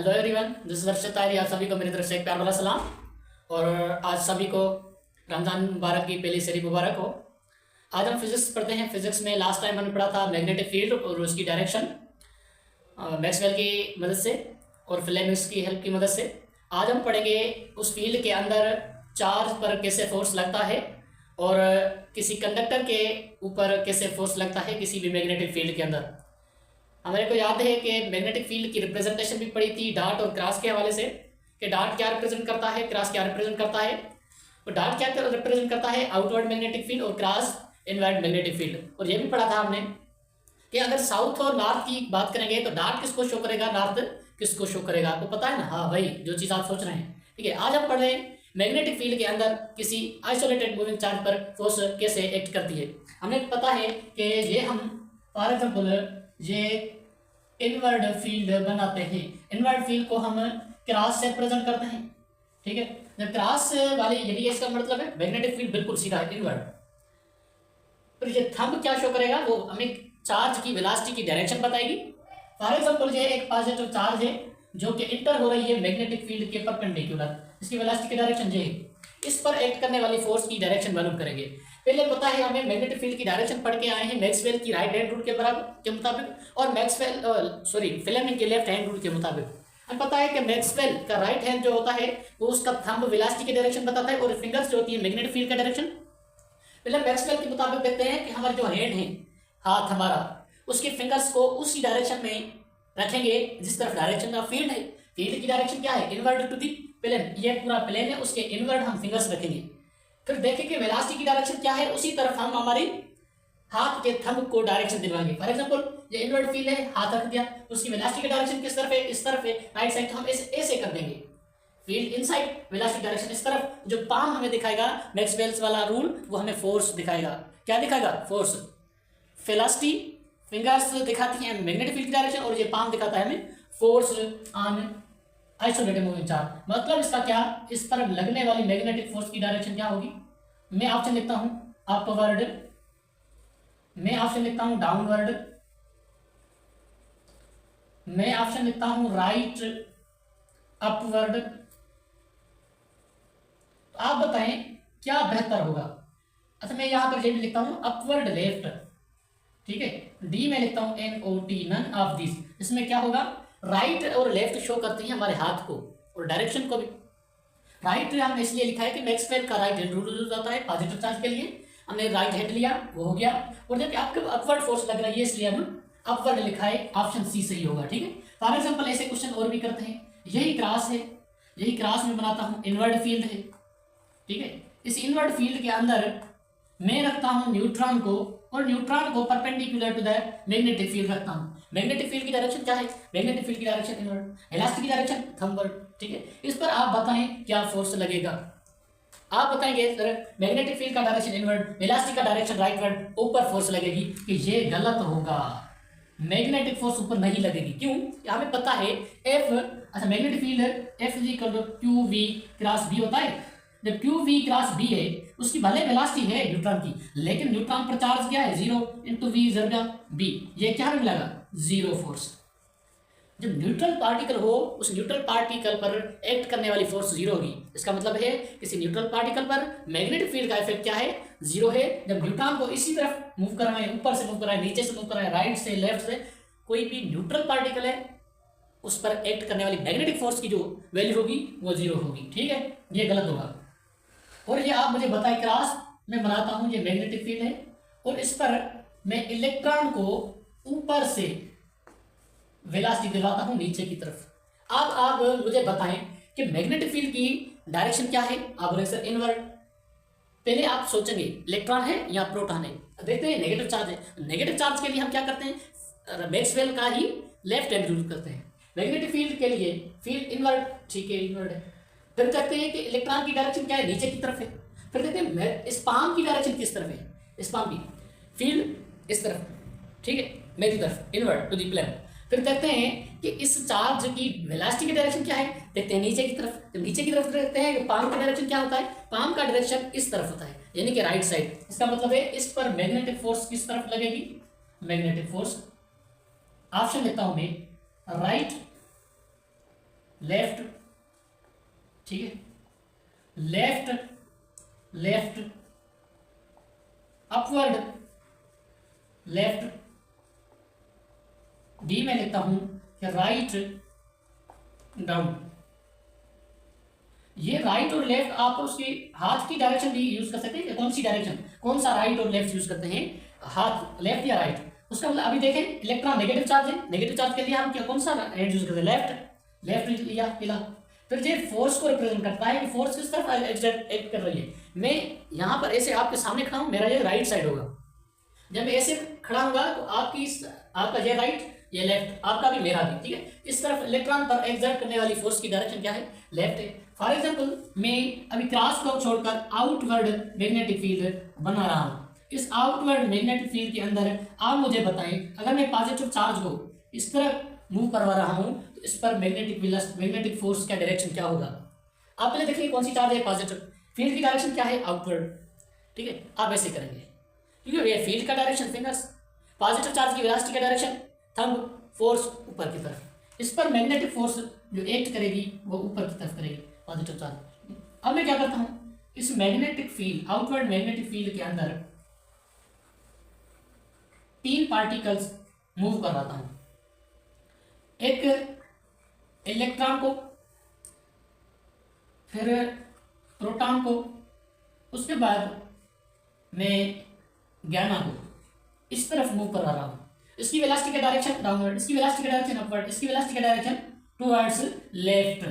Hello everyone, this is Arshad Tahiri. आप सभी को मेरी तरफ से एक प्यार भरा सलाम। और आज सभी को रमज़ान मुबारक की पहली शरीफ मुबारक हो। आज हम फिजिक्स पढ़ते हैं। फिजिक्स में लास्ट टाइम हमने पढ़ा था मैग्नेटिक फील्ड और उसकी डायरेक्शन मैक्सवेल की मदद से और फ्लेमिंग्स की हेल्प की मदद से। आज हम पढ़ेंगे उस फील्ड के अंदर चार्ज पर कैसे फोर्स लगता है और किसी कंडक्टर के ऊपर कैसे फोर्स लगता है किसी भी मैग्नेटिक फील्ड के अंदर। हमारे को याद है कि मैग्नेटिक फील्ड की रिप्रेजेंटेशन भी पढ़ी थी डार्ट और क्रॉस के हवाले से कि डार्ट क्या रिप्रेजेंट करता है, क्रॉस क्या रिप्रेजेंट करता है। और डार्ट क्या रिप्रेजेंट करता है, आउटवर्ड मैग्नेटिक फील्ड, और क्रॉस इनवर्ड मैग्नेटिक फील्ड। और ये भी पढ़ा था हमने कि अगर साउथ और नॉर्थ की बात करेंगे तो डार्ट किसको शो करेगा, नॉर्थ किसको शो करेगा। आपको पता है ना? हाँ भाई, जो चीज़ आप सोच रहे हैं। ठीक है, आज हम पढ़ रहे हैं मैग्नेटिक फील्ड के अंदर किसी आइसोलेटेड मूविंग चार्ज पर फोर्स कैसे एक्ट करती है। हमें पता है कि ये हम फॉर एग्जाम्पल ये इनवर्ड फील्ड बनाते हैं। इनवर्ड फील्ड को हम क्रॉस से रिप्रेजेंट करते हैं। ठीक है, जब क्रॉस वाली यही इसका मतलब है मैग्नेटिक फील्ड बिल्कुल सीधा है, इनवर्ड। फिर ये थंब क्या शो करेगा, वो हमें चार्ज की वेलोसिटी की डायरेक्शन बताएगी। फॉर एग्जांपल ये एक पॉजिटिव चार्ज है जो कि इंटर हो रही है मैग्नेटिक फील्ड के परपेंडिकुलर, इसकी वेलोसिटी की डायरेक्शन ये है। इस पर एक्ट करने वाली फोर्स की डायरेक्शन मालूम करेंगे। पहले पता है हमें मैग्नेटिक फील्ड की डायरेक्शन पढ़ के आए हैं मैक्सवेल की राइट हैंड रूल के बराबर के मुताबिक और फ्लेमिंग के लेफ्ट हैंड रूल के मुताबिक। हमें पता है कि मैक्सवेल का राइट हैंड जो होता है वो उसका थंब वेलोसिटी की डायरेक्शन बताता है और फिंगर्स जो होती है मैग्नेटिक फील्ड का डायरेक्शन। पहले मैक्सवेल के मुताबिक देखते हैं कि हमारा जो हैंड है, हाथ हमारा, उसके फिंगर्स को उसी डायरेक्शन में रखेंगे जिस तरफ डायरेक्शन का फील्ड है। फील्ड की डायरेक्शन क्या है, इनवर्ड टू दी प्लेन। ये पूरा प्लेन है, उसके इनवर्ड हम फिंगर्स रखेंगे। फिर देखेंगे वेलोसिटी की डायरेक्शन क्या है, उसी तरफ हम हमारी हाथ के थंब को डायरेक्शन दिलवाएंगे। फॉर एग्जांपल ये इनवर्ड फील्ड है, हाथ रख दिया, उसकी वेलोसिटी की डायरेक्शन किस तरफ है, इस तरफ है, राइट साइड। तो हम ऐसे कर देंगे, फील्ड इनसाइड, वेलोसिटी डायरेक्शन इस तरफ। जो पाम हमें दिखाएगा मैक्सवेल्स वाला रूल, वो हमें फोर्स दिखाएगा। क्या दिखाएगा? फोर्स। वेलोसिटी फिंगर्स दिखाती है मैग्नेटिक फील्ड की डायरेक्शन और ये पाम दिखाता है हमें force on isolated moving charge. मतलब इसका क्या, इस पर लगने वाली मैग्नेटिक फोर्स की डायरेक्शन क्या होगी। मैं ऑप्शन लिखता हूं अपवर्ड, मैं ऑप्शन लिखता हूं डाउनवर्ड, मैं ऑप्शन लिखता हूं राइट अपवर्ड। तो आप बताएं क्या बेहतर होगा। अच्छा, मैं यहां पर ये भी लिखता हूं अपवर्ड लेफ्ट। ठीक है, डी में लिखता हूं NOT, नन ऑफ दिस। इसमें क्या होगा, राइट और लेफ्ट शो करती हैं हमारे हाथ को और डायरेक्शन को भी। राइट हमने इसलिए लिखा है कि मैक्सवेल का राइट हैंड रूल यूज होता है पॉजिटिव चार्ज के लिए। हमने राइट हैंड लिया, वो हो गया। और जब आपके अपवर्ड फोर्स लग रहा है इसलिए हम अपवर्ड लिखा है, ऑप्शन सी सही होगा। ठीक है, फॉर एग्जाम्पल ऐसे क्वेश्चन और भी करते हैं। यही क्रॉस है, यही क्रॉस में बनाता हूँ इनवर्ड फील्ड है। ठीक है, इस इनवर्ड फील्ड के अंदर मैं रखता हूं न्यूट्रॉन को और न्यूट्रॉन को perpendicular to the magnetic field रखता हूं। मैग्नेटिक फील्ड की डायरेक्शन क्या है, मैग्नेटिक फील्ड की डायरेक्शन इनवर्ड, वेलोसिटी की डायरेक्शन थंबवर्ड। ठीक है, इस पर आप बताएं क्या फोर्स लगेगा। आप बताएंगे मैग्नेटिक फील्ड का डायरेक्शन इनवर्ड, वेलोसिटी का डायरेक्शन राइटवर्ड, ऊपर फोर्स लगेगी, कि ये गलत होगा। मैग्नेटिक फोर्स ऊपर नहीं लगेगी। क्यों? हमें पता है एफ, अच्छा magnetic field F equal to Q V cross B होता है। जब क्यू वी क्रॉस बी है, उसकी भले वेलोसिटी है न्यूट्रॉन की, लेकिन न्यूट्रॉन पर चार्ज क्या है, 0 इंटू वी जर्गा बी। ये क्या मिलेगा, 0 फोर्स। जब न्यूट्रल पार्टिकल हो, उस न्यूट्रल पार्टिकल पर एक्ट करने वाली फोर्स 0 होगी। इसका मतलब है किसी न्यूट्रल पार्टिकल पर मैग्नेटिक फील्ड का इफेक्ट क्या है, 0 है। जब न्यूट्रॉन को इसी तरफ मूव कराए, ऊपर से मूव कराए, नीचे से मूव कराए, राइट से लेफ्ट से, कोई भी न्यूट्रल पार्टिकल है उस पर एक्ट करने वाली मैग्नेटिक फोर्स की जो वैल्यू होगी वो 0 होगी। ठीक है, ये गलत होगा। और ये आप मुझे बताएं, क्रॉस में बनाता हूं, ये मैग्नेटिक फील्ड है और इस पर मैं इलेक्ट्रॉन को ऊपर से वेलोसिटी दिलवाता हूं नीचे की तरफ। अब आप मुझे बताएं कि मैग्नेटिक फील्ड की डायरेक्शन क्या है। आप बोले सर इनवर्ड। पहले आप सोचेंगे इलेक्ट्रॉन है या प्रोटॉन है। देखते हैं नेगेटिव चार्ज है। नेगेटिव चार्ज के लिए हम क्या करते हैं, मैक्सवेल का ही लेफ्ट हैंड यूज करते हैं। मैग्नेटिक फील्ड के लिए फील्ड इनवर्ड, ठीक है इनवर्ड है। फिर कहते हैं कि इलेक्ट्रॉन की डायरेक्शन क्या है, नीचे की तरफ है। फिर कहते हैं इस पाम की डायरेक्शन किस तरफ है, इस पाम की फील्ड इस तरफ, ठीक है मेरी तरफ, इनवर्ड टू दी प्लेन। फिर कहते हैं कि इस चार्ज की वेलोसिटी की डायरेक्शन क्या है, देखते हैं नीचे की तरफ। जब नीचे की तरफ देखते हैं कि पाम का डायरेक्शन क्या होता है, पाम का डायरेक्शन इस तरफ होता है, यानी कि राइट साइड। इसका मतलब है इस पर मैग्नेटिक फोर्स किस तरफ लगेगी, मैग्नेटिक फोर्स। ऑप्शन लेता हूं मैं राइट लेफ्ट, ठीक है, left, left, upward, left, D में लिखता हूं कि राइट, डाउन। ये राइट और लेफ्ट आप उसकी हाथ की डायरेक्शन भी यूज कर सकते हैं, कौन सी डायरेक्शन, कौन सा राइट और लेफ्ट यूज करते हैं, हाथ लेफ्ट या राइट, उसका मतलब अभी देखें इलेक्ट्रॉन नेगेटिव चार्ज है, नेगेटिव चार्ज के लिए हम क्या कौन सा हैंड यूज करते हैं, लेफ्ट, लेफ्ट लिया पिला। फिर ये फोर्स को रिप्रेजेंट करता है कि फोर्स किस तरफ एक्ट कर रही है। मैं यहाँ पर ऐसे आपके सामने खड़ा हूँ, मेरा ये राइट साइड होगा, जब मैं ऐसे खड़ा हूँगा तो आपका ये राइट, ये लेफ्ट, आपका भी मेरा भी, ठीक है। इस तरफ इलेक्ट्रॉन पर एक्सर्ट करने वाली फोर्स की डायरेक्शन क्या है, लेफ्ट है। फॉर एग्जाम्पल मैं अभी क्रॉस को छोड़कर आउटवर्ड मैग्नेटिक फील्ड बना रहा हूँ। इस आउटवर्ड मैग्नेटिक फील्ड के अंदर आप मुझे बताएं, अगर मैं पॉजिटिव चार्ज को इस तरफ मूव करवा रहा हूँ तो इस पर मैग्नेटिक फोर्स का डायरेक्शन क्या होगा। आप पहले देखिए कौन सी चार्ज है, पॉजिटिव, फील्ड की डायरेक्शन क्या है, आउटवर्ड, ठीक है। आप ऐसे करेंगे क्योंकि ये फील्ड का डायरेक्शन फिंगर्स, पॉजिटिव चार्ज की वेलोसिटी का डायरेक्शन थंब, फोर्स ऊपर की तरफ, इस पर मैग्नेटिक फोर्स जो एक्ट करेगी वो ऊपर की तरफ करेगी, पॉजिटिव चार्ज। अब मैं क्या करता हूँ, इस magnetic field, outward magnetic field के अंदर 3 पार्टिकल्स मूव करवाता हूँ, एक इलेक्ट्रॉन को, फिर प्रोटॉन को, उसके बाद मैं गैमा को इस तरफ मूव करवा रहा हूँ। इसकी वेलोसिटी का डायरेक्शन डाउनवर्ड, इसकी वेलोसिटी का डायरेक्शन अपवर्ड, इसकी वेलोसिटी का डायरेक्शन टुवर्ड्स लेफ्ट,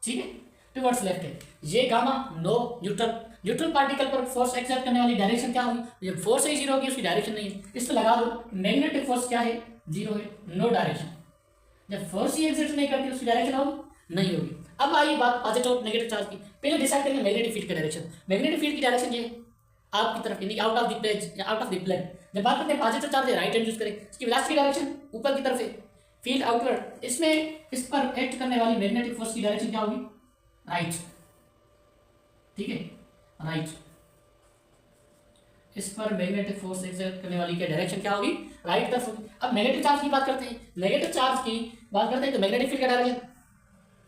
ठीक है, टुवर्ड्स लेफ्ट है। ये गामा नो न्यूट्रल पार्टिकल पर फोर्स एक्सर्ट करने वाली डायरेक्शन क्या होगी, जब फोर्स ही जीरो होगी उसकी डायरेक्शन नहीं है। इस पर लगा दो मैग्नेटिक फोर्स क्या है, जीरो है, नो डायरेक्शन। जब फोर्स ही एक्सर्ट नहीं करती उसकी डायरेक्शन होगी, नहीं होगी। अब आइए बात पॉजिटिव और नेगेटिव चार्ज की। पहले डिसाइड करेंगे मैग्नेटिक फील्ड की डायरेक्शन। मैग्नेटिक फील्ड की डायरेक्शन ये है आपकी तरफ, यानी आउट ऑफ द पेज या आउट ऑफ द प्लेन। जब बात करते हैं पॉजिटिव चार्ज है, राइट हैंड यूज करें, इसकी वेलोसिटी की डायरेक्शन ऊपर की तरफ है, फील्ड आउटवर्ड, इसमें इस पर एक्ट करने वाली मैग्नेटिक फोर्स की डायरेक्शन क्या होगी, राइट, ठीक है, राइट। इस पर मैग्नेटिक फोर्स एक्सर्ट करने वाली क्या डायरेक्शन क्या होगी, राइट तरफ होगी। अब नेगेटिव चार्ज की बात करते हैं, नेगेटिव चार्ज की बात करते हैं तो मैग्नेटिक फील्ड का डायरेक्शन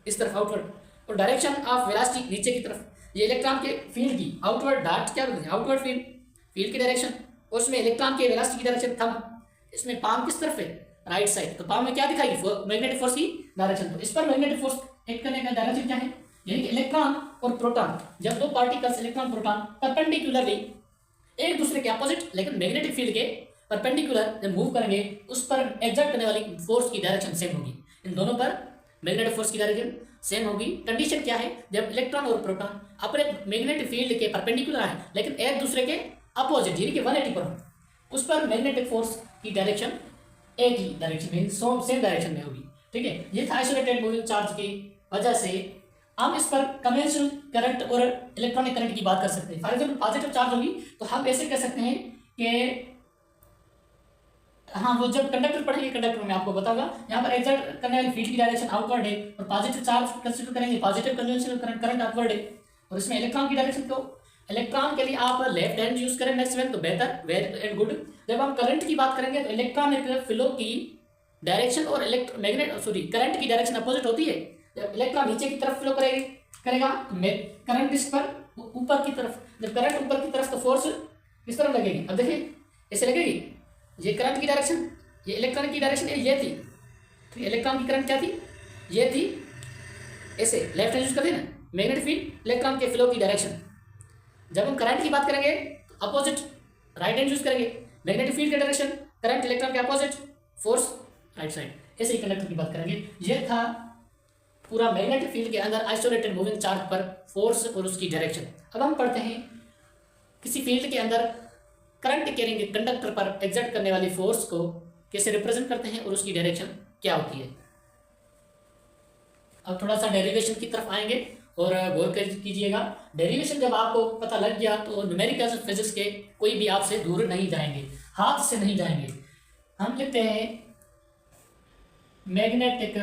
इस तरफ आउटवर्ड, और डायरेक्शन ऑफ वेलोसिटी नीचे की तरफ। ये इलेक्ट्रॉन के फील्ड की आउटवर्ड डार्ट क्या बोलते हैं, आउटवर्ड फील्ड की डायरेक्शन, और उसमें इलेक्ट्रॉन के वेलोसिटी की डायरेक्शन थंब, इसमें पाम किस तरफ है, राइट साइड, तो पाम में क्या दिखाएगी, मैग्नेटिक फोर्स की डायरेक्शन। तो इस पर मैग्नेटिक फोर्स एक्ट करने का डायरेक्शन क्या है, यानी कि इलेक्ट्रॉन और प्रोटॉन, जब 2 पार्टिकल्स इलेक्ट्रॉन प्रोटॉन परपेंडिकुलरली एक दूसरे के अपोजिट लेकिन मैग्नेटिक फील्ड के परपेंडिकुलर जब मूव करेंगे उस पर एक्सर्ट करने वाली फोर्स की डायरेक्शन सेम होगी। इन दोनों पर मैग्नेटिक फोर्स की डायरेक्शन सेम होगी। कंडीशन क्या है, जब इलेक्ट्रॉन और प्रोटॉन अपने मैग्नेटिक फील्ड के परपेंडिकुलर आए लेकिन एक दूसरे के अपोजिट यानी कि 180 पर हो, उस पर मैग्नेटिक फोर्स की डायरेक्शन एक ही डायरेक्शन में, सेम डायरेक्शन में होगी, ठीक है। ये था आइसोलेटेड मूविंग चार्ज की वजह से हम इस पर कन्वेंशनल करंट और इलेक्ट्रॉनिक करंट की बात कर सकते हैं। फॉर एग्जाम्पल पॉजिटिव चार्ज होगी तो हम ऐसे कह सकते हैं कि हाँ, वो जब कंडक्टर पढ़ेंगे कंडक्टर में आपको बताऊंगा, यहाँ पर एक्सर्ट करने वाली फील्ड की डायरेक्शन आउटवर्ड है, और पॉजिटिव चार्ज कंसीडर करेंगे, पॉजिटिव कन्वेंशनल करंट आउटवर्ड है, और इसमें इलेक्ट्रॉन की डायरेक्शन तो इलेक्ट्रॉन के लिए आप लेफ्ट हैंड यूज करें मैक्सिमम तो बेहतर, वेरी एंड गुड। जब हम करंट की बात करेंगे तो इलेक्ट्रॉनिक फ्लो की डायरेक्शन और करंट की डायरेक्शन अपोजिट होती है। जब इलेक्ट्रॉन नीचे की तरफ फ्लो करेगा करंट इस पर ऊपर की तरफ, जब करंट ऊपर की तरफ तो फोर्स किस तरफ लगेगी, अब देखिए ऐसे लगेगी, ये करंट की डायरेक्शन, ये इलेक्ट्रॉन की डायरेक्शन ये थी, तो इलेक्ट्रॉन की करंट क्या थी, ये थी, ऐसे लेफ्ट हैंड यूज करते हैं ना, मैग्नेटिक फील्ड इलेक्ट्रॉन के फ्लो की डायरेक्शन। जब हम करंट की बात करेंगे तो अपोजिट राइट हैंड यूज करेंगे, मैग्नेटिक फील्ड के डायरेक्शन करंट इलेक्ट्रॉन के अपोजिट, फोर्स राइट साइड। ऐसे ही कंडक्टर की बात करेंगे। ये था पूरा मैग्नेटिक फील्ड के अंदर आइसोलेटेड मूविंग चार्ज पर फोर्स और उसकी डायरेक्शन। अब हम पढ़ते हैं किसी फील्ड के अंदर करंट कैरिंग कंडक्टर पर एक्सर्ट करने वाली फोर्स को कैसे रिप्रेजेंट करते हैं और उसकी डायरेक्शन क्या होती है। अब थोड़ा सा डेरिवेशन की तरफ आएंगे और गौर कीजिएगा। डेरिवेशन जब आपको पता लग गया तो न्यूमेरिकल फिजिक्स के कोई भी आपसे दूर नहीं जाएंगे, हाथ से नहीं जाएंगे। हम लिखते हैं magnetic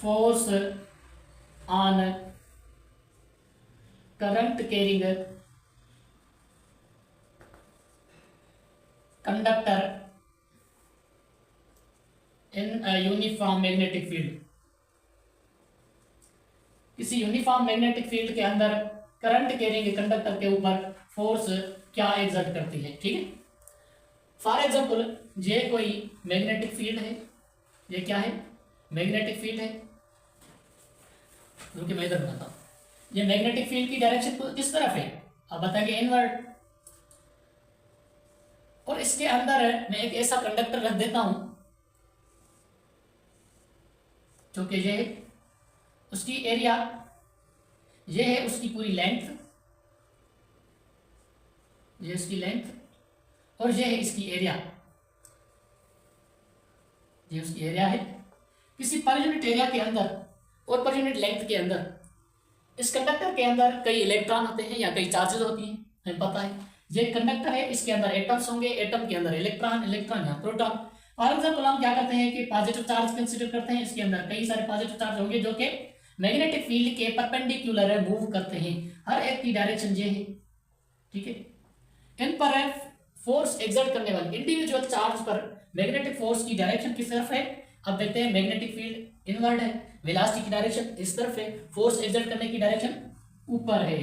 force on current carrying conductor in a uniform magnetic field. किसी यूनिफॉर्म मैग्नेटिक फील्ड के अंदर करंट कैरिंग कंडक्टर के ऊपर फोर्स क्या एग्जर्ट करती है। ठीक है, फॉर एग्जाम्पल ये कोई मैग्नेटिक फील्ड है, ये क्या है, मैग्नेटिक फील्ड है। रुकिए मैं इधर बताता हूँ। ये मैग्नेटिक फील्ड की डायरेक्शन किस तरफ है, अब बताएंगे इनवर्ड। और इसके अंदर मैं एक ऐसा कंडक्टर रख देता हूं जो कि ये उसकी एरिया, ये है उसकी पूरी लेंथ, ये इसकी लेंथ और ये है इसकी एरिया, ये उसकी एरिया है। किसी पर यूनिट एरिया के अंदर और पर यूनिट लेंथ के अंदर इस कंडक्टर के अंदर कई इलेक्ट्रॉन होते हैं या कई चार्जेस होती हैं, हमें पता है। ये कंडक्टर है, इसके अंदर एटम्स होंगे, एटम के अंदर इलेक्ट्रॉन, इलेक्ट्रॉन यहाँ प्रोटॉन। फॉर एग्जाम्पल हम क्या करते हैं कि पॉजिटिव चार्ज कंसीडर करते हैं, इसके अंदर कई सारे पॉजिटिव चार्ज होंगे जो कि मैग्नेटिक फील्ड के परपेंडिकुलर मूव करते हैं, हर एक की डायरेक्शन ये है। ठीक है, इन पर फोर्स एक्सर्ट करने वाले इंडिविजुअल चार्ज पर मैग्नेटिक फोर्स की डायरेक्शन किस तरफ है। अब देखते हैं, मैग्नेटिक फील्ड इनवर्ड है, वेलोसिटी की डायरेक्शन इस तरफ है, फोर्स एक्सर्ट करने की डायरेक्शन ऊपर है।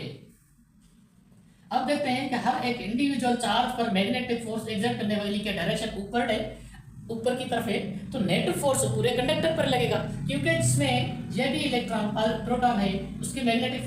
अब देखते हैं कि हर एक इंडिविजुअल चार्ज पर मैग्नेटिक फोर्स एक्सर्ट करने वाली की डायरेक्शन ऊपर है, ऊपर की तरफ है, तो नेट फोर्स पूरे कंडक्टर पर लगेगा क्योंकि इसमें यह भी इलेक्ट्रॉन प्रोटॉन है, उसकी मैग्नेटिक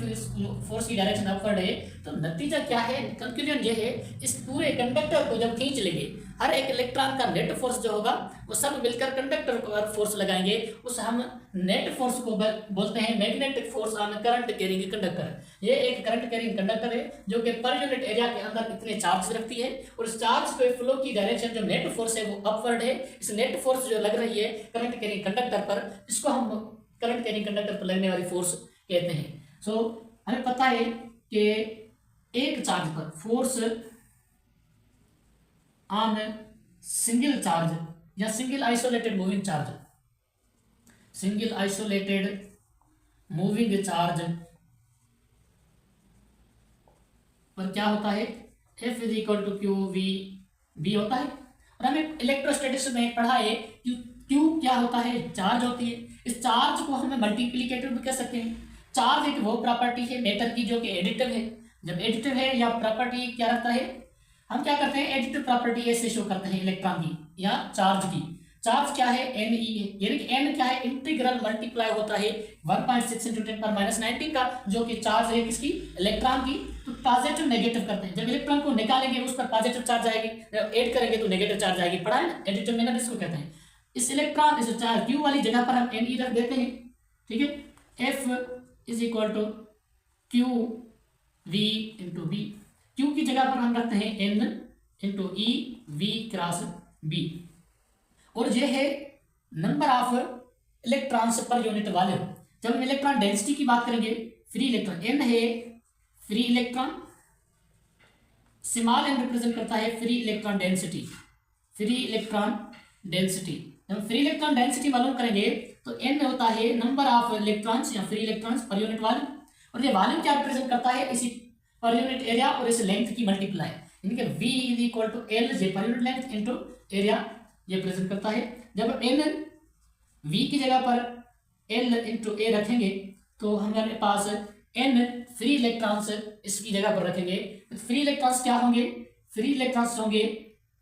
फोर्स की डायरेक्शन अपवर्ड है। तो नतीजा क्या है, कंक्लूजन ये है, इस पूरे कंडक्टर को जब खींच लेंगे हर एक इलेक्ट्रॉन का नेट फोर्स जो होगा वो सब मिलकर कंडक्टर पर फोर्स लगाएंगे, उस हम नेट फोर्स को बोलते हैं magnetic force on current carrying conductor. ये एक करंट कैरिंग कंडक्टर है जो कि पर यूनिट एरिया के अंदर इतने चार्ज रखती है और इस चार्ज पे फ्लो की डायरेक्शन जो नेट फोर्स है वो अपवर्ड है। इस नेट फोर्स जो लग रही है करंट कैरिंग कंडक्टर पर, इसको हम करंट कैरिंग कंडक्टर पर लगने वाली फोर्स कहते हैं। सो हमें पता है कि एक चार्ज पर फोर्स ऑन सिंगल चार्ज या single isolated moving charge, single isolated moving charge पर क्या होता है, F is equal to Q V B होता है। और हमें इलेक्ट्रोस्टैटिक्स में पढ़ा है क्यू क्या होता है, चार्ज होती है। इस चार्ज को हमें मल्टीप्लिकेटर भी कह सकते हैं। चार्ज एक वो प्रॉपर्टी है मैटर की जो कि एडिटिव है। जब एडिटिव है या प्रॉपर्टी क्या रखता है, हम क्या करते हैं एडिटिव प्रॉपर्टी ऐसे शो करते हैं इलेक्ट्रॉन की या चार्ज की। चार्ज क्या है, एन ई है, यानी कि एन क्या है, इंटीग्रल मल्टीप्लाई होता है 1.6 × 10⁻⁹ का, जो कि चार्ज है किसकी, इलेक्ट्रॉन की। तो पॉजिटिव नेगेटिव करते हैं, जब इलेक्ट्रॉन को निकालेंगे उस पर पॉजिटिव चार्ज आएगी, जब ऐड करेंगे तो नेगेटिव चार्ज आएगी। पढ़ा है ना, एडिटिव मैनर इसको कहते हैं। इस इलेक्ट्रॉन इस चार्ज क्यू वाली जगह पर हम एन ई रख देते हैं। ठीक है, F is equal to Q V into B. Q की जगह पर हम रखते हैं N into E V cross B, और यह है number of electrons per unit volume. जब हम इलेक्ट्रॉन डेंसिटी की बात करेंगे, फ्री इलेक्ट्रॉन एन है free electron, small N represent करता है free electron density, free electron density. जब हम फ्री इलेक्ट्रॉन डेंसिटी मालूम करेंगे तो एन होता है नंबर ऑफ इलेक्ट्रॉन्स या free electrons per unit volume, और ये वॉल्यूम क्या रिप्रेजेंट करता है, इसी पर यूनिट एरिया और इस लेंथ की मल्टीप्लाई, यानी कि V is equal to L J per unit length into area, ये प्रेजेंट करता है। जब एन V की जगह पर L इंटू ए रखेंगे तो हमारे पास N फ्री इलेक्ट्रॉन्स इसकी जगह पर रखेंगे। तो फ्री इलेक्ट्रॉन्स क्या होंगे, फ्री इलेक्ट्रॉन्स होंगे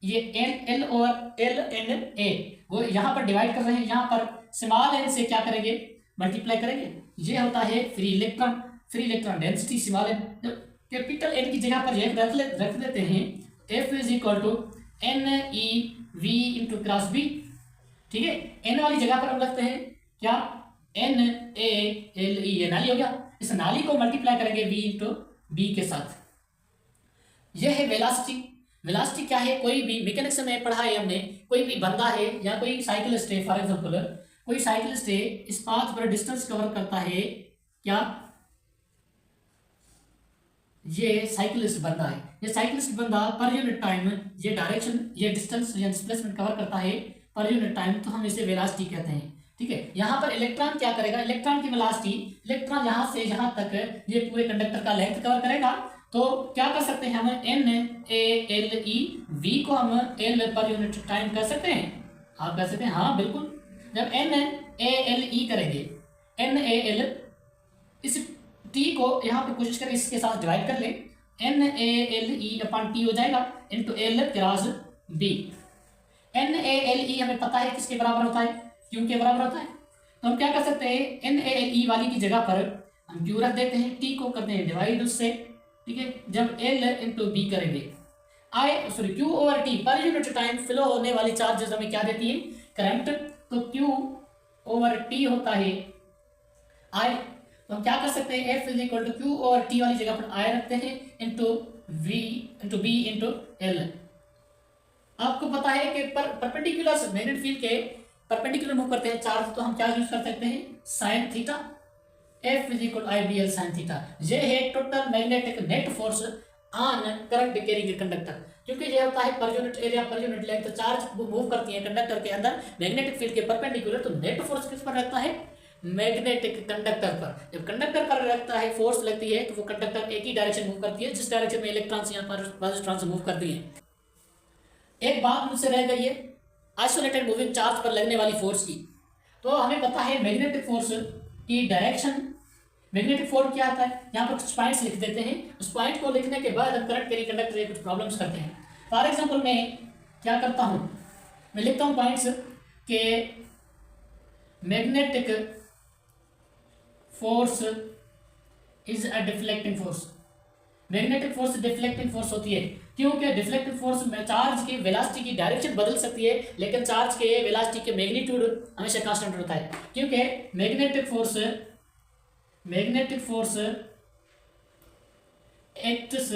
ये N L और L N A, वो यहाँ पर डिवाइड कर रहे हैं, यहाँ पर स्मॉल n से क्या करेंगे, मल्टीप्लाई करेंगे। ये होता है free electron, free electron density small n। जब कैपिटल N की जगह पर ये रख देते हैं, F is equal to N E V into cross B. ठीक है, एन वाली जगह पर हम रखते हैं क्या, एन ए एल ई, ये नाली हो गया। इस नाली को मल्टीप्लाई करेंगे v इंटू बी के साथ। यह है वेलोसिटी। वेलोसिटी क्या है, कोई भी मैकेनिक्स में पढ़ा है हमने, कोई भी बंदा है या कोई साइकिलिस्ट है, फॉर एग्जांपल कोई साइकिलिस्ट है, इस पाथ पर डिस्टेंस कवर करता है, क्या ये साइकिलिस्ट बंदा है, ये साइकिलिस्ट बंदा पर यूनिट टाइम ये डायरेक्शन ये डिस्टेंस या डिस्प्लेसमेंट कवर करता है पर यूनिट टाइम, तो हम इसे वेलोसिटी कहते हैं। ठीक है, यहाँ पर इलेक्ट्रॉन क्या करेगा, इलेक्ट्रॉन की वेलोसिटी, इलेक्ट्रॉन यहाँ से यहाँ तक ये पूरे कंडक्टर का लेंथ कवर करेगा, तो क्या कर सकते हैं हम, N A L E V को हम एल पर यूनिट टाइम कर सकते हैं। आप कह सकते हैं हाँ बिल्कुल। जब एन ए एल ई करेंगे, एन ए एल इस टी को यहाँ पे कोशिश करें इसके साथ डिवाइड कर लें, NaLe/T हो जाएगा into L cross B। NaLe हमें पता है किसके बराबर होता है, Q के बराबर होता है। तो हम क्या कर सकते हैं, NaLe वाली की जगह पर हम Q रख देते हैं, T को करते हैं डिवाइड उससे, ठीक है। जब L इंटू B करेंगे, Q over T per unit time flow होने वाली चार्जेस हमें क्या देती है, करंट। तो Q ओवर T होता है I। तो हम क्या कर सकते हैं, F is equal to Q over T वाली जगह पर I रखते हैं into V into B into L। आपको पता है कि परपेंडिकुलर मैग्नेटिक फील्ड के परपेंडिकुलर मूव करते हैं चार्ज, तो हम क्या यूज कर सकते हैं, sine theta. F is equal IBL sine theta. ये है total magnetic net force on current carrying conductor. क्योंकि ये होता है पर यूनिट एरिया पर यूनिट लेंथ, तो चार्ज मूव करती है कंडक्टर के अंदर मैग्नेटिक फील्ड के परपेंडिकुलर, तो नेट फोर्स किस पर रहता है, मैग्नेटिक कंडक्टर पर। जब कंडक्टर पर लगता है फोर्स लगती है तो वो कंडक्टर एक ही डायरेक्शन मूव करती है, जिस डायरेक्शन में इलेक्ट्रॉन्स यहाँ पर पॉजिट्रॉन्स मूव करती हैं। एक बात मुझसे रह गई है आइसोलेटेड मूविंग चार्ज पर लगने वाली फोर्स की। तो हमें पता है मैग्नेटिक फोर्स की डायरेक्शन, मैग्नेटिक फोर्स क्या आता है, यहाँ पर कुछ पॉइंट्स लिख देते हैं। उस पॉइंट को लिखने के बाद हम करंट कैरिंग कंडक्टर के कुछ प्रॉब्लम्स करते हैं। फॉर एग्जांपल मैं क्या करता हूँ, मैं लिखता हूँ पॉइंट्स के magnetic force is a deflecting force. Magnetic force deflecting force होती है, क्योंकि डिफ्लेक्टिंग फोर्स में चार्ज की वेलोसिटी की डायरेक्शन बदल सकती है, लेकिन चार्ज के वेलोसिटी के मैग्नीट्यूड हमेशा कांस्टेंट होता है। क्योंकि magnetic force acts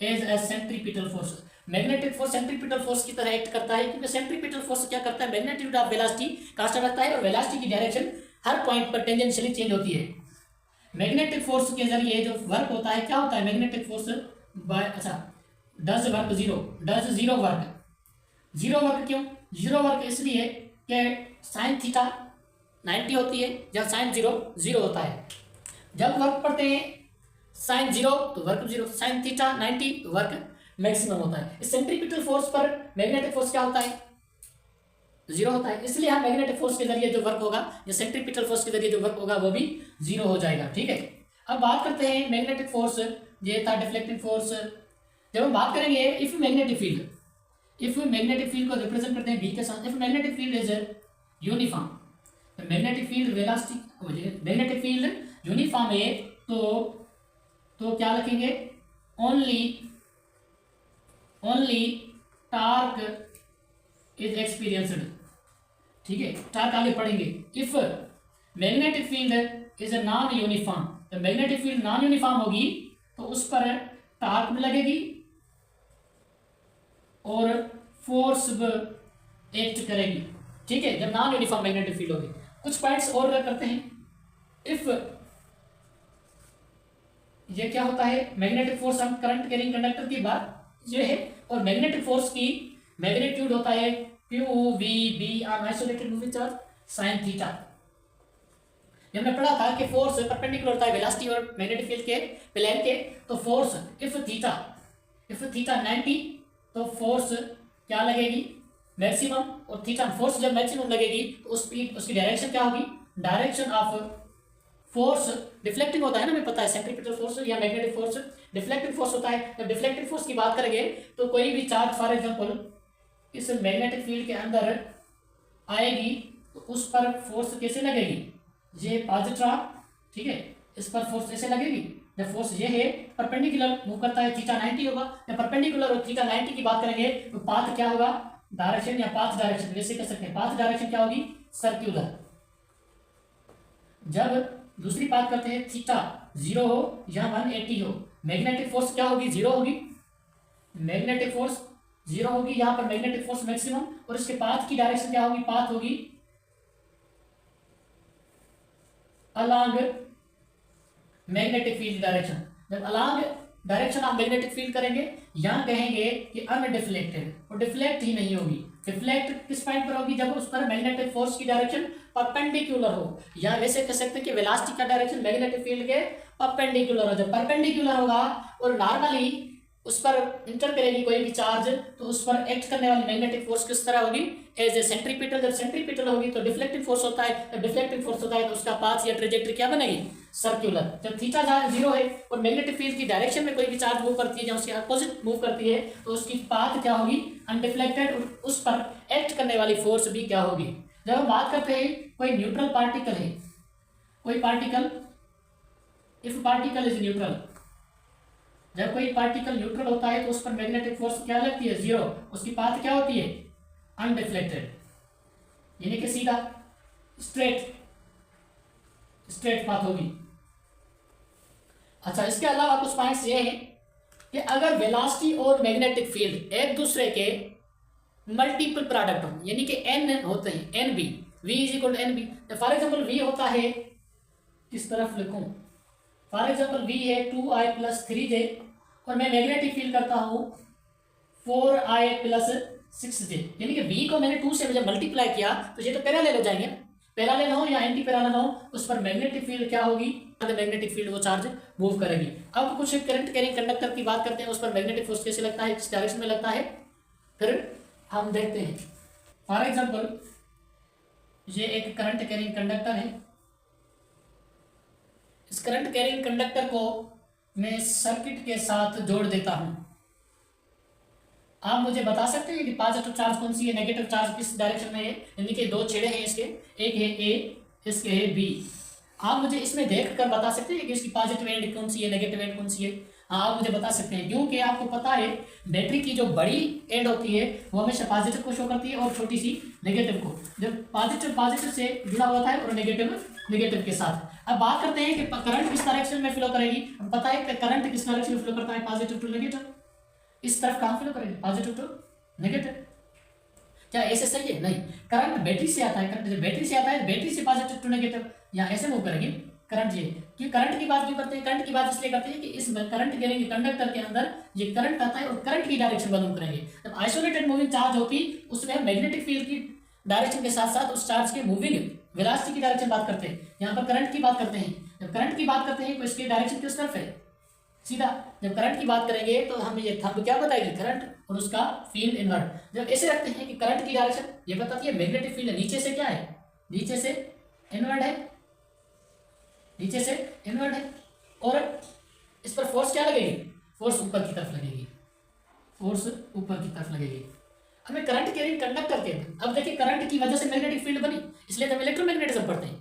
as a centripetal force. Magnetic force centripetal force की तरह एक्ट करता है, क्योंकि सेंट्रीपिटल फोर्स क्या करता है, मैग्नीट्यूड ऑफ वेलोसिटी कांस्टेंट रखता है और वेलोसिटी की डायरेक्शन हर पॉइंट पर टेंजेंशियली चेंज होती है। मैग्नेटिक फोर्स के जरिए जो वर्क होता है, क्या होता है, magnetic force does zero work क्यों, जीरो वर्क इसलिए कि साइन थीटा 90 होती है जब साइन जीरो होता है। जब वर्क पढ़ते हैं साइन 0 तो वर्क 0, साइन थीटा 90 तो वर्क मैक्सिमम होता है। इस सेंट्रीपिटल फोर्स पर मैग्नेटिक फोर्स क्या होता है, 0 होता है। इसलिए हम मैग्नेटिक फोर्स के जरिए जो वर्क होगा, या सेंट्रीपिटल फोर्स के जरिए जो वर्क होगा वो भी 0 हो जाएगा, ठीक है। अब बात करते हैं मैग्नेटिक फोर्स, ये था डिफ्लेक्टिंग फोर्स। जब हम बात करेंगे इफ मैग्नेटिक फील्ड को रिप्रेजेंट करते हैं बी के साथ, if magnetic field is uniform, magnetic field velocity, magnetic field uniform है, तो क्या लिखेंगे, ओनली टार्क इज एक्सपीरियंसड, ठीक है। टार्क आगे पढ़ेंगे। If magnetic field is non uniform, तो मैग्नेटिक फील्ड नॉन यूनिफॉर्म होगी तो उस पर टार्क भी लगेगी और फोर्स भी एक्ट करेगी, ठीक है, जब नॉन यूनिफॉर्म मैग्नेटिक फील्ड होगी। कुछ पॉइंट्स और करते हैं। इफ ये क्या होता है, मैग्नेटिक फोर्स, हम करंट कैरिंग कंडक्टर की बात ये है, और मैग्नेटिक फोर्स की मैग्नीट्यूड होता है QVB on isolated moving charge sine theta. हमने पढ़ा था कि फोर्स परपेंडिकुलर होता है वेलोसिटी और मैग्नेटिक फील्ड के प्लेन के। तो फोर्स इफ थीटा 90 तो फोर्स क्या लगेगी, मैक्सिमम, और थीटा फोर्स जब मैक्सिमम लगेगी तो उसकी डायरेक्शन क्या होगी, डायरेक्शन ऑफ फोर्स डिफ्लेक्टिंग होता है ना, हमें पता है सेंट्रीपिटल फोर्स या मैग्नेटिक फोर्स डिफ्लेक्टिंग फोर्स होता है। जब डिफ्लेक्टिंग फोर्स की बात करेंगे तो कोई भी चार्ज फॉर एग्जांपल इस मैग्नेटिक फील्ड के अंदर आएगी तो उस पर फोर्स कैसे लगेगी, ये पॉजिटिव, ठीक है, इस पर फोर्स ऐसे लगेगी। जब फोर्स ये है परपेंडिकुलर मूव करता है, थीटा 90 होगा। जब परपेंडिकुलर और थीटा 90 की बात करेंगे तो पाथ क्या होगा, डायरेक्शन या पाथ डायरेक्शन वैसे कह सकते हैं, पाथ डायरेक्शन क्या होगी, सर्क्यूलर। जब दूसरी बात करते हैं थीटा 0 हो या 180 हो, मैग्नेटिक फोर्स क्या होगी, 0 होगी, मैग्नेटिक फोर्स 0 होगी, यहाँ पर मैग्नेटिक फोर्स मैक्सिमम, और इसके पाथ की डायरेक्शन क्या होगी, पाथ होगी अलॉन्ग मैग्नेटिक फील्ड डायरेक्शन। जब along direction of magnetic field करेंगे, यहाँ कहेंगे कि अनडिफ्लेक्टेड, और डिफ्लेक्ट ही नहीं होगी। डिफ्लेक्ट किस पॉइंट पर होगी, जब उस पर मैग्नेटिक फोर्स की डायरेक्शन परपेंडिकुलर हो, या वैसे कह सकते हैं कि वेलोसिटी का डायरेक्शन मैग्नेटिक फील्ड के परपेंडिकुलर हो। जब परपेंडिकुलर होगा और नॉर्मली उस पर इंटर करेगी कोई भी चार्ज, तो उस पर एक्ट करने वाली मैग्नेटिक फोर्स किस तरह होगी, एज ए सेंट्रीपिटल। जब सेंट्रीपिटल होगी तो डिफ्लेक्टिंग फोर्स होता है, जब डिफ्लेक्टिंग फोर्स होता है तो उसका पाथ या ट्रेजेक्टरी क्या बनेगी, सर्कुलर। जब थीटा जहाँ 0 है और मैग्नेटिक फील्ड की डायरेक्शन में कोई भी चार्ज मूव करती है या उसके अपोजिट मूव करती है, तो उसकी पाथ क्या होगी, अनडिफ्लेक्टेड, और उस पर एक्ट करने वाली फोर्स भी क्या होगी। जब हम बात करते हैं कोई न्यूट्रल पार्टिकल है, कोई particle, if particle is neutral, जब कोई पार्टिकल न्यूट्रल होता है तो उस पर मैग्नेटिक फोर्स क्या लगती है, 0, उसकी पाथ क्या होती है, अनडिफ्लेक्टेड, यानी कि सीधा स्ट्रेट पाथ होगी। अच्छा, इसके अलावा कुछ पॉइंट्स ये हैं कि अगर वेलोसिटी और मैग्नेटिक फील्ड एक दूसरे के मल्टीपल प्रोडक्ट हो, यानी कि n होते हैं, N B, V is equal to N B. For example V होता है, किस तरफ लिखूं, फॉर एग्जाम्पल वी है 2i + 3j, और मैं मैग्नेटिक फील्ड करता हूँ 4i + 6j, यानी कि v को मैंने 2 से जब मल्टीप्लाई किया तो ये तो पैरेलल हो जाएंगे, पैरेलल हो या एंटी पैरेलल हो, उस पर मैग्नेटिक फील्ड क्या होगी, मैग्नेटिक फील्ड वो चार्ज मूव करेगी। अब कुछ करंट कैरिंग कंडक्टर की बात करते हैं, उस पर मैग्नेटिक फोर्स कैसे लगता है, किस डायरेक्शन में लगता है, फिर हम देखते हैं। फॉर एग्जाम्पल ये एक करंट कैरिंग कंडक्टर है, इस करंट कैरिंग कंडक्टर को मैं सर्किट के साथ जोड़ देता हूं। आप मुझे बता सकते हैं कि पॉजिटिव चार्ज कौन सी है, नेगेटिव चार्ज किस डायरेक्शन में है, यानी कि 2 छेड़े हैं इसके, एक है ए, इसके है बी। आप मुझे इसमें देखकर बता सकते हैं कि इसकी पॉजिटिव एंड कौन सी है, नेगेटिव एंड कौन सी है। हाँ, आप मुझे बता सकते हैं, क्योंकि आपको पता है बैटरी की जो बड़ी एंड होती है वो हमेशा पॉजिटिव को शो करती है और छोटी सी नेगेटिव को। जब पॉजिटिव से जुड़ा होता है और नेगेटिव के साथ। अब बात करते हैं कि करंट किस डायरेक्शन में फ्लो करेगी। अब पता है कि करंट किस डायरेक्शन में फ्लो करता है, पॉजिटिव टू नेगेटिव। इस तरफ कहाँ फ्लो करेगी, पॉजिटिव टू नेगेटिव। क्या ऐसे सही है? नहीं, करंट बैटरी से आता है, करंट जब बैटरी से आता है, बैटरी से पॉजिटिव टू नेगेटिव या ऐसे मूव करेगी करंट। ये कि करंट की बात क्यों करते हैं, करंट की बात इसलिए करते हैं कि इस करंट कैरिंग कंडक्टर के अंदर ये करंट आता है और करंट की डायरेक्शन बदल करेंगे। जब आइसोलेटेड मूविंग चार्ज होती उसमें हम मैग्नेटिक फील्ड की डायरेक्शन के साथ साथ उस चार्ज के मूविंग वेलोसिटी की डायरेक्शन बात करते हैं। यहाँ पर करंट की बात करते हैं, जब करंट की बात करते हैं तो इसकी डायरेक्शन किस तरफ है, सीधा। जब करंट की बात करेंगे तो हम ये थंब क्या बताएगी, करंट और उसका फील्ड इनवर्ट। जब ऐसे रखते हैं कि करंट की डायरेक्शन ये बताती है मैग्नेटिक फील्ड नीचे से क्या है, नीचे से इनवर्ट है, नीचे से इनवर्ट है, और इस पर फोर्स क्या लगेगी, फोर्स ऊपर की तरफ लगेगी, फोर्स ऊपर की तरफ लगेगी। हमें करंट कैरिंग कंडक्टर के, अब देखिए करंट की वजह से मैग्नेटिक फील्ड बनी, इसलिए हम इलेक्ट्रोमैग्नेटिज्म पढ़ते हैं।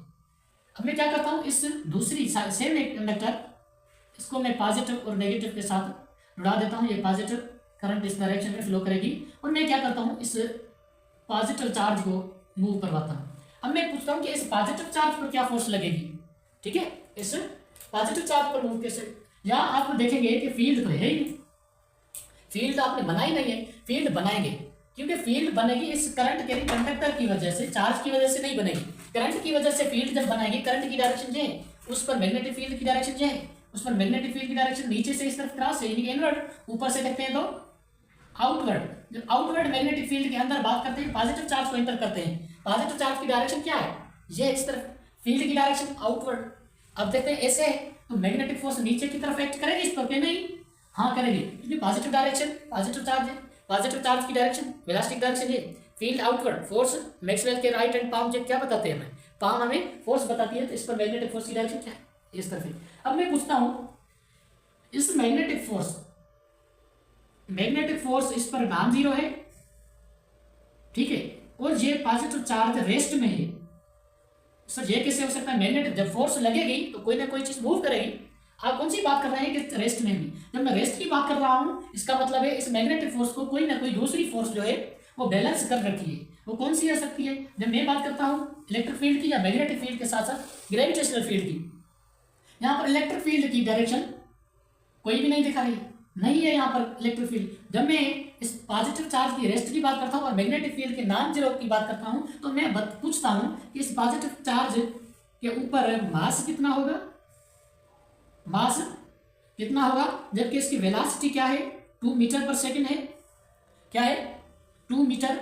अब मैं क्या करता हूँ, इस दूसरी सेम एक कंडक्टर, इसको मैं पॉजिटिव और नेगेटिव के साथ जुड़ा देता हूँ। ये पॉजिटिव करंट इस डायरेक्शन में फ्लो करेगी और मैं क्या करता हूँ, इस पॉजिटिव चार्ज को मूव करवाता हूँ। अब मैं पूछता हूँ कि इस पॉजिटिव चार्ज पर क्या फोर्स लगेगी, ठीक है, इस पॉजिटिव चार्ज पर मूव कैसे। यहाँ आप देखेंगे कि फील्ड तो है ही नहीं, फील्ड आपने बनाई नहीं है, फील्ड बनाएंगे, क्योंकि फील्ड बनेगी इस करंट कैरिंग कंडक्टर की वजह से, चार्ज की वजह से नहीं बनेगी। करंट की वजह से फील्ड जब बनाएगी, करंट की डायरेक्शन जो है उस पर मैग्नेटिक फील्ड की डायरेक्शन जो है उस पर मैग्नेटिक फील्ड की डायरेक्शन नीचे से इस तरफ क्रॉस है, यानी कि इनवर्ड, ऊपर से देखते हैं तो आउटवर्ड। जब आउटवर्ड मैग्नेटिक फील्ड के अंदर बात करते हैं, पॉजिटिव चार्ज को इंटर करते हैं, पॉजिटिव चार्ज की डायरेक्शन क्या है, ये इस तरफ, फील्ड की डायरेक्शन आउटवर्ड। अब देखते हैं ऐसे है तो मैग्नेटिक फोर्स नीचे की तरफ एक्ट करेगी इस पर कि नहीं, हाँ करेगी, क्योंकि पॉजिटिव डायरेक्शन, पॉजिटिव चार्ज है, पॉजिटिव चार्ज की डायरेक्शन वेलोसिटी डायरेक्शन है, फील्ड आउटवर्ड, फोर्स मैक्सवेल के राइट हैंड पाम क्या बताते हैं, हमें पाम हमें फोर्स बताती है, तो इस पर मैग्नेटिक फोर्स की डायरेक्शन क्या है, इस तरफ है। अब मैं पूछता हूं, इस मैग्नेटिक फोर्स इस पर नॉन जीरो है, ठीक है, और ये पॉजिटिव चार्ज रेस्ट में है। सर ये कैसे हो सकता है, मैग्नेटिक जब फोर्स लगेगी तो कोई ना कोई चीज मूव करेगी। आप कौन सी बात कर रहे हैं कि रेस्ट में भी, जब मैं रेस्ट की बात कर रहा हूं इसका मतलब है इस मैग्नेटिक फोर्स को कोई ना कोई दूसरी फोर्स जो है वो बैलेंस कर रखी है। वो कौन सी हो सकती है, जब मैं बात करता हूँ इलेक्ट्रिक फील्ड की या मैग्नेटिक फील्ड के साथ साथ ग्रेविटेशनल फील्ड की। यहाँ पर इलेक्ट्रिक फील्ड की डायरेक्शन कोई भी नहीं दिखा रही, नहीं है यहाँ पर इलेक्ट्रिक फील्ड। जब मैं इस पॉजिटिव चार्ज की रेस्ट की बात करता हूँ और मैग्नेटिक फील्ड के नॉन जीरो की बात करता हूँ, तो मैं पूछता हूँ कि इस पॉजिटिव चार्ज के ऊपर मास कितना होगा, मास कितना होगा, जबकि इसकी वेलोसिटी क्या है, 2 मीटर पर सेकेंड है, क्या है 2 मीटर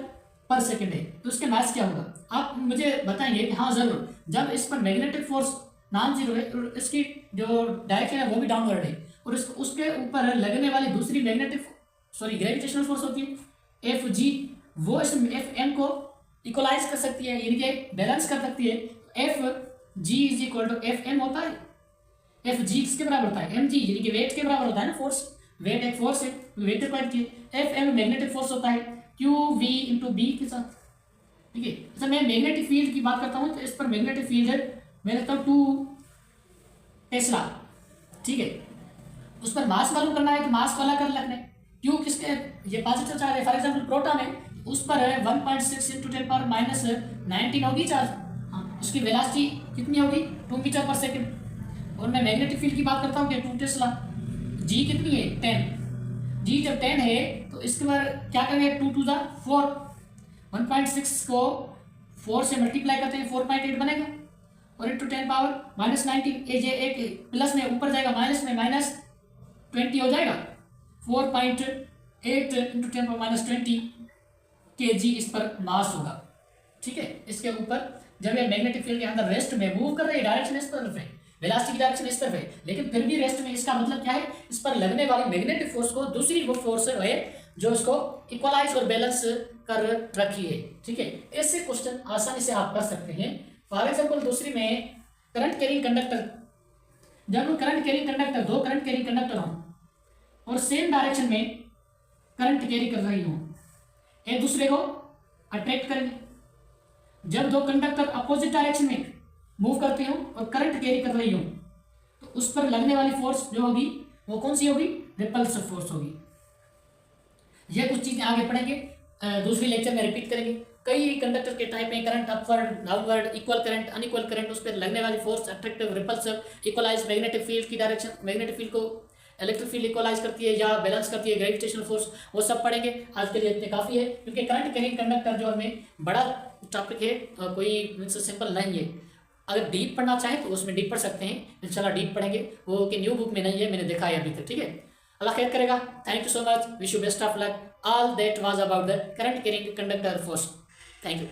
पर सेकेंड है, तो इसके मास क्या होगा। आप मुझे बताएंगे कि हाँ जरूर, जब इस पर मैग्नेटिक फोर्स नॉन जीरो है और इसकी जो डायरेक्शन है वो भी डाउनवर्ड है, और उसके ऊपर लगने वाली दूसरी ग्रेविटेशनल फोर्स होती है एफ जी, वो इस एफ एम को इक्वलाइज कर सकती है, यानी कि बैलेंस कर सकती है। F G is equal to F M होता है। एफ जी किसके बराबर होता है? एम जी, यानी कि वेट के बराबर होता है ना, फोर्स। वेट एक फोर्स है, वेट के पॉइंट की। एफ एम मैग्नेटिक फोर्स होता है क्यू वी इंटू बी के साथ, ठीक है। अच्छा, मैं मैग्नेटिक फील्ड की बात करता हूँ तो इस पर मैग्नेटिक फील्ड है, मैं लिखता हूँ 2 टेस्ला, ठीक है। उस पर मास मालूम करना है तो मास वाला कर रखना है। क्यों किसके, ये पॉजिटिव चार्ज है, फॉर एग्जांपल प्रोटॉन है, उस पर है 1.6 × 10⁻⁻19 होगी चार्ज। हाँ, उसकी वेलोसिटी कितनी होगी? 2 मीटर पर सेकंड। और मैं मैग्नेटिक फील्ड की बात करता हूँ कि 2 टेस्ला, जी कितनी है? 10। जी जब 10 है तो इसके बाद क्या करेंगे? 2 × 4, 1.6 को 4 से मल्टीप्लाई करते हैं, 4.8 बनेगा, और इंटू 10⁻⁻19, ये एक प्लस में ऊपर जाएगा, माइनस में -20 हो जाएगा। 4.8 इंटू 10⁻20 kg इस पर मास होगा, ठीक है। इसके ऊपर जब ये मैग्नेटिक फील्ड के अंदर रेस्ट में मूव कर रहे हैं, डायरेक्शन इस तरफ है, वेलोसिटी की डायरेक्शन इस तरफ है, लेकिन फिर भी रेस्ट में, इसका मतलब क्या है? इस पर लगने वाली मैग्नेटिक फोर्स को दूसरी वो फोर्स है जो इसको इक्वलाइज और बैलेंस कर रखी है, ठीक है। ऐसे क्वेश्चन आसानी से आप कर सकते हैं। फॉर एग्जाम्पल दूसरी में करंट कैरिंग कंडक्टर, जब current carrying conductor, 2 current carrying conductor हों और सेम डायरेक्शन में करंट कैरी कर रही हूँ, एक दूसरे को अट्रैक्ट करेंगे। जब 2 कंडक्टर अपोजिट डायरेक्शन में मूव करते हो और करंट कैरी कर रही हूँ तो उस पर लगने वाली फोर्स जो होगी वो कौन सी होगी? रिपल्सिव फोर्स होगी। ये कुछ चीजें आगे पढ़ेंगे, दूसरी लेक्चर में रिपीट करेंगे। कई कंडक्टर के टाइप में current upward, downward, equal current, unequal current, उस पर लगने वाली force, attractive, repulsive, equalise, magnetic field की डायरेक्शन, मैग्नेटिक फील्ड को इलेक्ट्रिक फील्ड इक्वलाइज करती है या बैलेंस करती है, ग्रेविटेशनल फोर्स, वो सब पढ़ेंगे। आज के लिए इतने काफ़ी है, क्योंकि करंट कैरिंग कंडक्टर जो हमें बड़ा टॉपिक है, कोई सिंपल नहीं है। अगर डीप पढ़ना चाहें तो उसमें डीप पढ़ सकते हैं, इंशाल्लाह डीप पढ़ेंगे, वो कि न्यू बुक में नहीं है, मैंने देखा है अभी तक, ठीक है। अल्लाह खैर करेगा। Thank you so much, wish you best of luck. All that was about the current carrying conductor force. Thank you.